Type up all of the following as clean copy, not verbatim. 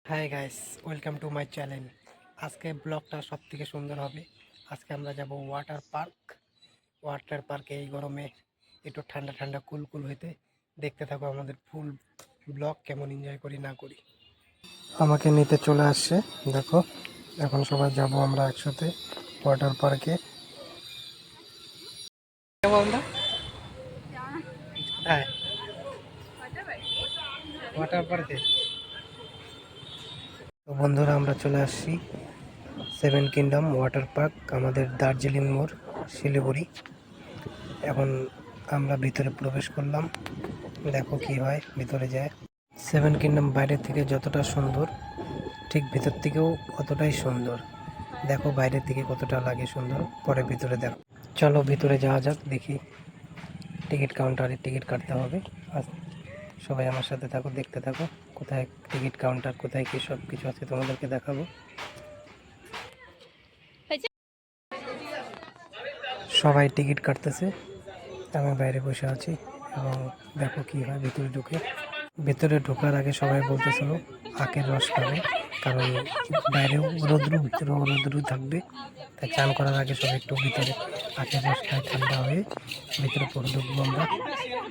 Hi guys, welcome to my channel. আজকে ব্লগটা সব থেকে সুন্দর হবে। আজকে আমরা যাব ওয়াটার পার্কে এই গরমে একটু ঠান্ডা ঠান্ডা কুল কুল হইতে। দেখতে থাকো আমাদের ফুল ব্লগ কেমন এনজয় করি না করি। আমাকে নিতে চলে আসছে, দেখো এখন সবাই যাব আমরা একসাথে ওয়াটার পার্কে। যাবো আমরা কোথায়? ওয়াটার পার্কে। তো বন্ধুরা, আমরা চলে আসছি সেভেন কিংডম ওয়াটার পার্ক, আমাদের দার্জিলিং মোড়, শিলিগুড়ি। এখন আমরা ভিতরে প্রবেশ করলাম, দেখো কি হয় ভিতরে যায়। সেভেন কিংডম বাইরে থেকে যতটা সুন্দর, ঠিক ভিতর থেকেও অতটাই সুন্দর। দেখো বাইরের থেকে কতটা লাগে সুন্দর, পরে ভিতরে দেখো। চলো ভিতরে যাওয়া যাক, দেখি। টিকিট কাউন্টারে টিকিট কাটতে হবে। আর সবাই আমার সাথে থাকো, দেখতে থাকো কোথায় টিকিট কাউন্টার, কোথায় কী সব কিছু আছে তোমাদেরকে দেখাবো। সবাই টিকিট কাটতেছে, আমি বাইরে বসে আছি এবং দেখো কি হয় ভিতরে ঢুকে। ভিতরে ঢোকার আগে সবাই বলতেছিল আখের রস খাবে, কারণ বাইরেও রোদ্রু, ভিতরেও রোদ্রু থাকবে। তাই চান করার আগে সবাই একটু ভিতরে আখের রস খায়, ঠান্ডা হয়ে ভিতরে পরে ঢুকবো আমরা।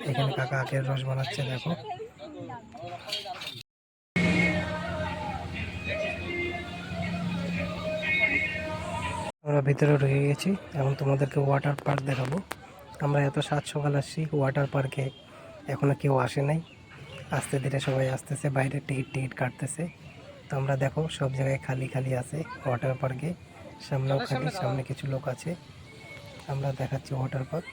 এখানে কাকা আখের রস বানাচ্ছে, দেখো। আমরা ভিতরে ঢুকে গেছি, এখন তোমাদেরকে ওয়াটার পার্ক দেখাবো। আমরা এত সাত সকাল আসছি ওয়াটার পার্কে, এখনো কেউ আসে নাই। আস্তে ধীরে সবাই আসতেছে, বাইরে টিকিট কাটতেছে। তো আমরা দেখো সব জায়গায় খালি খালি আছে ওয়াটার পার্কে, সামনেও খালি, সামনে কিছু লোক আছে। আমরা দেখাচ্ছি ওয়াটার পার্ক।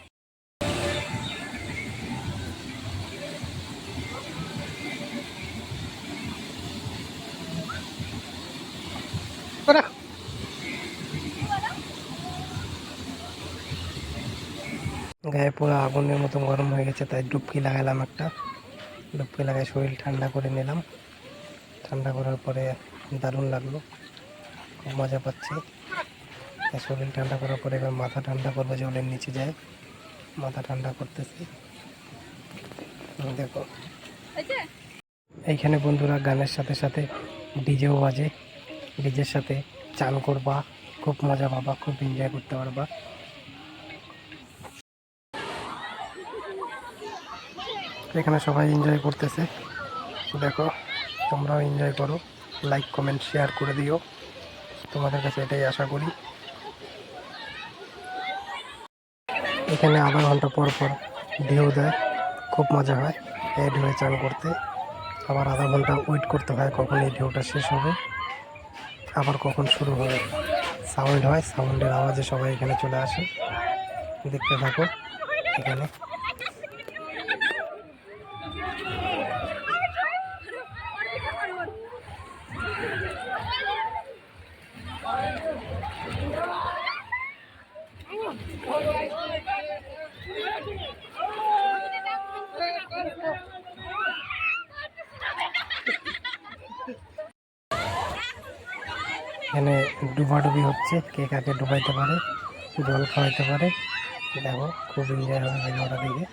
গায়ে পুরো আগুনের মতো গরম হয়ে গেছে, তাই ডুবকি লাগালাম একটা। ডুবকি লাগাই শরীর ঠান্ডা করে নিলাম। ঠান্ডা করার পরে দারুণ লাগলো, খুব মজা পাচ্ছি। শরীর ঠান্ডা করার পরে এবার মাথা ঠান্ডা করবো, জলের নিচে যায় মাথা ঠান্ডা করতেছি। দেখো এইখানে বন্ধুরা গানের সাথে সাথে ডিজেও বাজে, ডিজের সাথে চান করবা, খুব মজা পাবা, খুব এনজয় করতে পারবা। এখানে সবাই এনজয় করতেছে, দেখো তোমরাও এনজয় করো। লাইক কমেন্ট শেয়ার করে দিও, তোমাদের কাছে এটাই আশা করি। এখানে আধা ঘন্টা পর পর ঢেউ দেয়, খুব মজা হয় এই ঢেউয়ে চান করতে। আবার আধা ঘন্টা ওয়েট করতে হয় কখন এই ঢেউটা শেষ হবে, আবার কখন শুরু হবে। সাউন্ড হয়, সাউন্ডের আওয়াজে সবাই এখানে চলে আসে, দেখতে থাকো। এখানে এখানে ডুবাডুবি হচ্ছে, কে কাকে ডুবাইতে পারে, জল খাওয়াইতে পারে। দেখো খুব এনজয় হবে ভিডিওটা দিকে।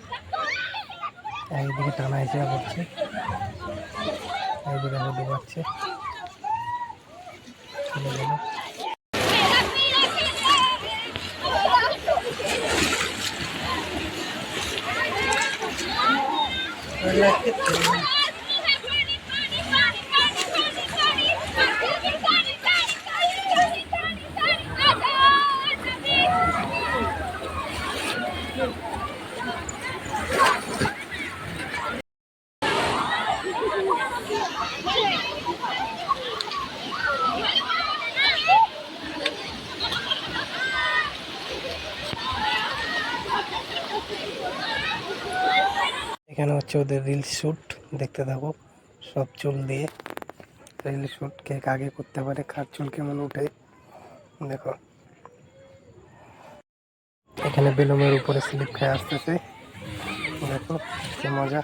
এইদিকে টানা হিসেবে করছে, এইদিকে দেখো ডুবাচ্ছে, চলে গেল। এখানে হচ্ছে ওদের রিল শ্যুট, দেখতে থাকো। সব চুল দিয়ে রিল শ্যুট, কে আগে করতে পারে, কার চুল কেমন উঠে, দেখো। এখানে বেলুনের উপরে স্লিপ খেয়ে আসতেছে, দেখো কি মজা।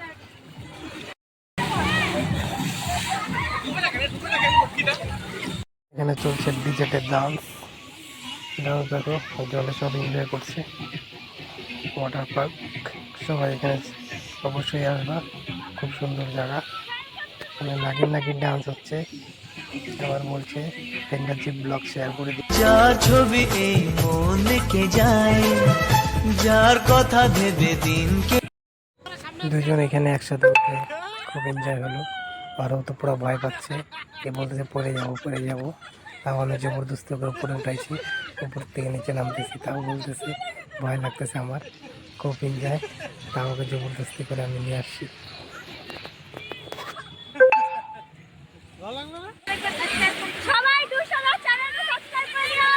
এখানে চলছে ডিজেটের ডান্স, দেখো জলে সব এনজয় করছে। ওয়াটার পার্ক, সবাই এখানে অবশ্যই আসবা, খুব সুন্দর জায়গা। এখানে নাগিন নাগিন ডান্স হচ্ছে, আবার বলছে ফিঙ্গারচিপ ব্লগ শেয়ার করে দিই। যার ছবি এই মন কে যায়, যার কথা ভেবে দিনকে দুজন এখানে একসাথে উঠে খুব এনজয় হলো। আরও তো পুরো ভয় পাচ্ছে, কে বলতেছে পড়ে যাবো পড়ে যাবো। তাও আমি জবরদস্তি করে উপরে উঠাইছি, উপর থেকে নিচে নামতেছি, তাও বলতেছে ভয় লাগতেছে আমার, খুব এনজয়। তাও আমাকে জবরদস্তি করে আমি নিয়ে আসছি। সবাই 200 লাখ চ্যানেলটা সাবস্ক্রাইব করিও।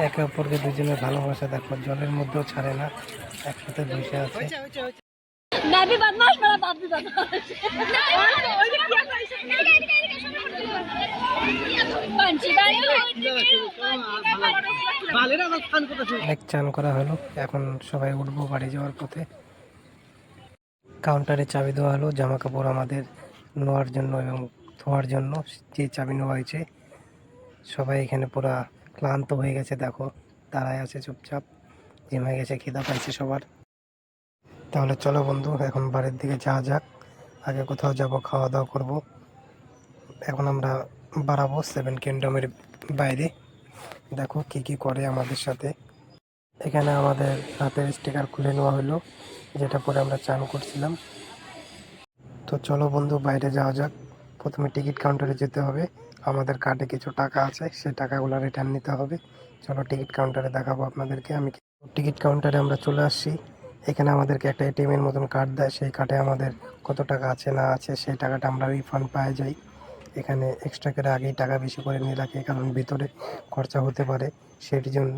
একে অপরকে দুজনের ভালোবাসা দেখো, জলের মধ্যেও ছাড়ে না, একসাথে বসে আছে। मैं भी बदमाश मेरा बाप भी बदमाश অনেক চান করা হলো, এখন সবাই উঠবো বাড়ি যাওয়ার পথে। কাউন্টারে চাবি দেওয়া হলো জামা কাপড় আমাদের নেওয়ার জন্য এবং ধোয়ার জন্য, যে চাবি নেওয়া হয়েছে। সবাই এখানে পুরা ক্লান্ত হয়ে গেছে, দেখো দাঁড়ায় আছে চুপচাপ, জমে গেছে, খিদা পাইছে সবার। তাহলে চলো বন্ধু, এখন বাড়ির দিকে যাওয়া যাক। আগে কোথাও যাব, খাওয়া দাওয়া করব। এখন আমরা বাড়াবো 7 কিংডমের বাইরে, দেখো কি কি করে আমাদের সাথে। এখানে আমাদের হাতের স্টিকার খুলে নেওয়া হলো, যেটা পরে আমরা চান করছিলাম। তো চলো বন্ধু বাইরে যাওয়া যাক। প্রথমে টিকিট কাউন্টারে যেতে হবে, আমাদের কার্ডে কিছু টাকা আছে, সেই টাকাগুলো রিটার্ন নিতে হবে। চলো টিকিট কাউন্টারে দেখাবো আপনাদেরকে আমি। টিকিট কাউন্টারে আমরা চলে আসছি। এখানে আমাদেরকে একটা এটিএম এর মতন কার্ড দেয়, সেই কার্ডে আমাদের কত টাকা আছে না আছে সেই টাকাটা আমরা রিফান্ড পাওয়া যাই। এখানে এক্সট্রা করে আগেই টাকা বেশি করে নিয়ে রাখে, কারণ ভিতরে খরচা হতে পারে সেই জন্য।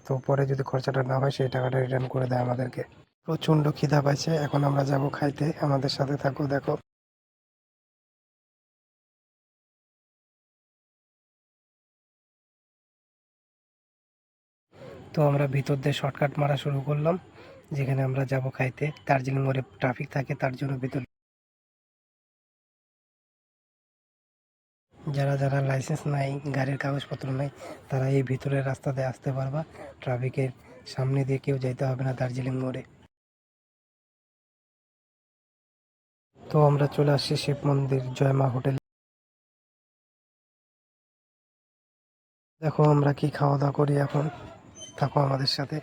তো পরে যদি খরচাটা না হয় সেই টাকাটা রিটার্ন করে দেয় আমাদেরকে। প্রচণ্ড খিদা পাইছে, এখন আমরা যাব খাইতে, আমাদের সাথে থাকো দেখো। তো আমরা ভিতর দিয়ে শর্টকাট মারা শুরু করলাম, যেখানে আমরা যাব খাইতে। দার্জিলিং মোড়ে ট্রাফিক থাকে, তার জন্য ভিতর। যারা যারা লাইসেন্স নাই, গাড়ির কাগজপত্র নাই, তারা এই ভিতরের রাস্তা দিয়ে আসতে পারবা। ট্রাফিকের সামনে দিয়ে কেউ যেতে হবে না দার্জিলিং মোড়ে। তো আমরা চলে আসছি শিব মন্দির জয়মা হোটেল। দেখো আমরা কি খাওয়া দাওয়া করি এখন, থাকো আমাদের সাথে।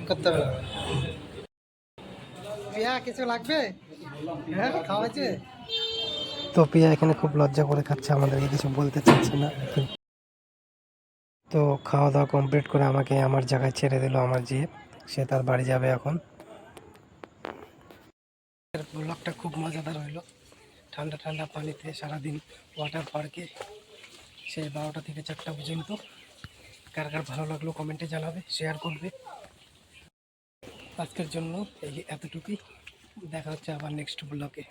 করতে হবে কিছু লাগবে, হ্যাঁ খাওয়াচ্ছে। তো পিয়া এখানে খুব লজ্জা করে খাচ্ছে, আমাদেরকে কিছু বলতে চাচ্ছে না। তো খাওয়া দাওয়া কমপ্লিট করে আমাকে আমার জায়গায় ছেড়ে দিল আমার জিপ, সে তার বাড়ি যাবে এখন। ব্লগটা খুব মজাদার হইলো, ঠান্ডা ঠান্ডা পানিতে সারাদিন ওয়াটার পার্কে, সেই 12টা থেকে 4টা পর্যন্ত। কার কার ভালো লাগলো কমেন্টে জানাবে, শেয়ার করবে। আজকের জন্য এই এতটুকুই, দেখা হচ্ছে আবার নেক্সট ব্লগে।